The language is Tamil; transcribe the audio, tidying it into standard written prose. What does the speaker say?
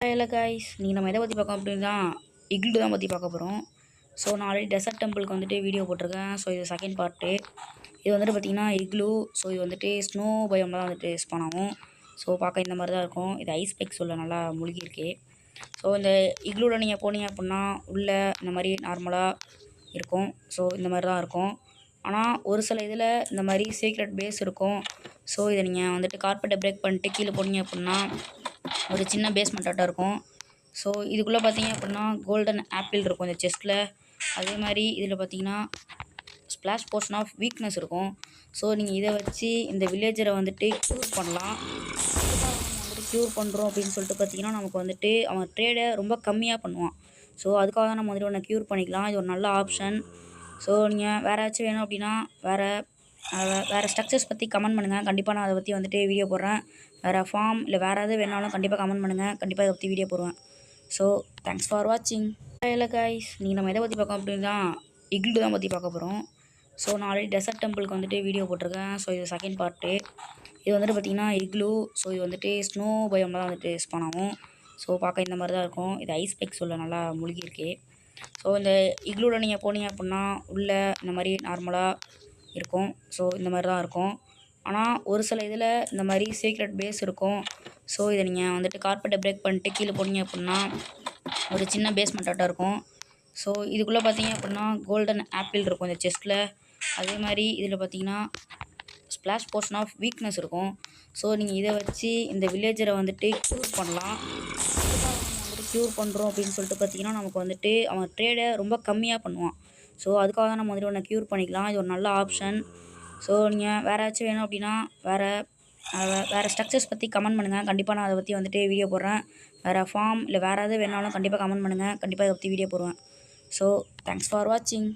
ஹலோ காய்ஸ், நீங்கள் நம்ம எதை பற்றி பார்க்க அப்படின்னா இக்லு தான் பற்றி பார்க்க போகிறோம். ஸோ நான் ஆல்ரெடி டெசர்ட் டெம்பிளுக்கு வந்துட்டு வீடியோ போட்டிருக்கேன். ஸோ இது செகண்ட் பார்ட்டு. இது வந்துட்டு பார்த்திங்கன்னா இக்லு. ஸோ இது வந்துட்டு ஸ்னோ பயம் தான் வந்துட்டு ஸ்பான் ஆகும். ஸோ பார்க்க இந்த மாதிரி தான் இருக்கும். இது ஐஸ் பெக்ஸ் உள்ள நல்லா முழுகிருக்கு. ஸோ இந்த இக்லூவில் நீங்கள் போனீங்க அப்படின்னா உள்ளே இந்த மாதிரி நார்மலாக இருக்கும். ஸோ இந்த மாதிரி தான் இருக்கும். ஆனால் ஒரு சில இதில் இந்த மாதிரி சீக்ரெட் பேஸ் இருக்கும். ஸோ இதை நீங்கள் வந்துட்டு கார்பெட்டை பிரேக் பண்ணிட்டு கீழே போனீங்க அப்படின்னா ஒரு சின்ன பேஸ்மெண்ட்டாட்டம் இருக்கும். ஸோ இதுக்குள்ளே பார்த்தீங்க அப்படின்னா கோல்டன் ஆப்பிள் இருக்கும் இந்த செஸ்ட்டில். அதே மாதிரி இதில் பார்த்தீங்கன்னா ஸ்ப்ளாஷ் போர்ஷன் ஆஃப் வீக்னஸ் இருக்கும். ஸோ நீங்கள் இதை வச்சு இந்த வில்லேஜரை வந்துட்டு க்யூர் பண்ணலாம். வந்துட்டு க்யூர் பண்ணுறோம் அப்படின்னு சொல்லிட்டு பார்த்தீங்கன்னா நமக்கு வந்துட்டு அவன் ட்ரேடை ரொம்ப கம்மியாக பண்ணுவான். ஸோ அதுக்காக தான் நம்ம வந்துட்டு ஒன்று க்யூர் பண்ணிக்கலாம். இது ஒரு நல்ல ஆப்ஷன். ஸோ நீங்கள் வேறு ஏதாச்சும் வேணும் அப்படின்னா வேறு ஸ்ட்ரக்சர்ஸ் பற்றி கமெண்ட் பண்ணுங்கள். கண்டிப்பாக நான் அதை பற்றி வந்துட்டு வீடியோ போடுறேன். வேறு ஃபார்ம் இல்லை வேறு எதாவது வேணாலும் கண்டிப்பாக கமெண்ட் பண்ணுங்கள். கண்டிப்பாக இதை பற்றி வீடியோ போடுவேன். ஸோ தேங்க்ஸ் ஃபார் வாட்சிங். ஹலோ காய்ஸ், நீங்கள் நம்ம எதை பற்றி பார்க்க அப்படின்னா இக்லு தான் பற்றி பார்க்க போகிறோம். ஸோ நான் ஆல்ரெடி டெசர்ட் டெம்பிளுக்கு வந்துட்டு வீடியோ போட்டிருக்கேன். ஸோ இது செகண்ட் பார்ட்டு. இது வந்துட்டு பார்த்திங்கன்னா இக்லு. ஸோ இது வந்துட்டு ஸ்னோ பயம் தான் வந்துட்டு ஸ்பான் ஆகும். ஸோ பார்க்க இந்த மாதிரி தான் இருக்கும். இது ஐஸ் பெக்ஸ் உள்ள நல்லா முழுகிருக்கு. ஸோ இந்த இக்லூவில் நீங்கள் போனீங்க அப்படின்னா உள்ளே இந்த மாதிரி நார்மலாக இருக்கும். ஸோ இந்த மாதிரி தான் இருக்கும். ஆனால் ஒரு சில இதில் இந்த மாதிரி சீக்ரெட் பேஸ் இருக்கும். ஸோ இதை நீங்கள் வந்துட்டு கார்பெட்டை பிரேக் பண்ணிட்டு கீழே போனீங்க அப்படின்னா ஒரு சின்ன பேஸ்மெண்ட்டாட்டம் இருக்கும். ஸோ இதுக்குள்ளே பார்த்தீங்க அப்படின்னா கோல்டன் ஆப்பிள் இருக்கும் இந்த செஸ்ட்டில். அதே மாதிரி இதில் பார்த்தீங்கன்னா ஸ்ப்ளாஷ் போர்ஷன் ஆஃப் வீக்னஸ் இருக்கும். ஸோ நீங்கள் இதை வச்சு இந்த வில்லேஜரை வந்துட்டு க்யூர் பண்ணலாம். வந்துட்டு க்யூர் பண்ணுறோம் அப்படின்னு சொல்லிட்டு பார்த்தீங்கன்னா நமக்கு வந்துட்டு அவன் ட்ரேடை ரொம்ப கம்மியாக பண்ணுவான். ஸோ அதுக்காக தான் நம்ம வந்துட்டு ஒன்று க்யூர் பண்ணிக்கலாம். இது ஒரு நல்ல ஆப்ஷன். ஸோ நீங்கள் வேறு ஏதாச்சும் வேணும் அப்படின்னா வேறு ஸ்ட்ரக்சர்ஸ் பற்றி கமெண்ட் பண்ணுங்கள். கண்டிப்பாக நான் அதை பற்றி வந்துட்டு வீடியோ போடுறேன். வேறு ஃபார்ம் இல்லை வேறு எதாவது வேணாலும் கண்டிப்பாக கமெண்ட் பண்ணுங்கள். கண்டிப்பாக இதை பற்றி வீடியோ போடுவேன். ஸோ தேங்க்ஸ் ஃபார் வாட்சிங்.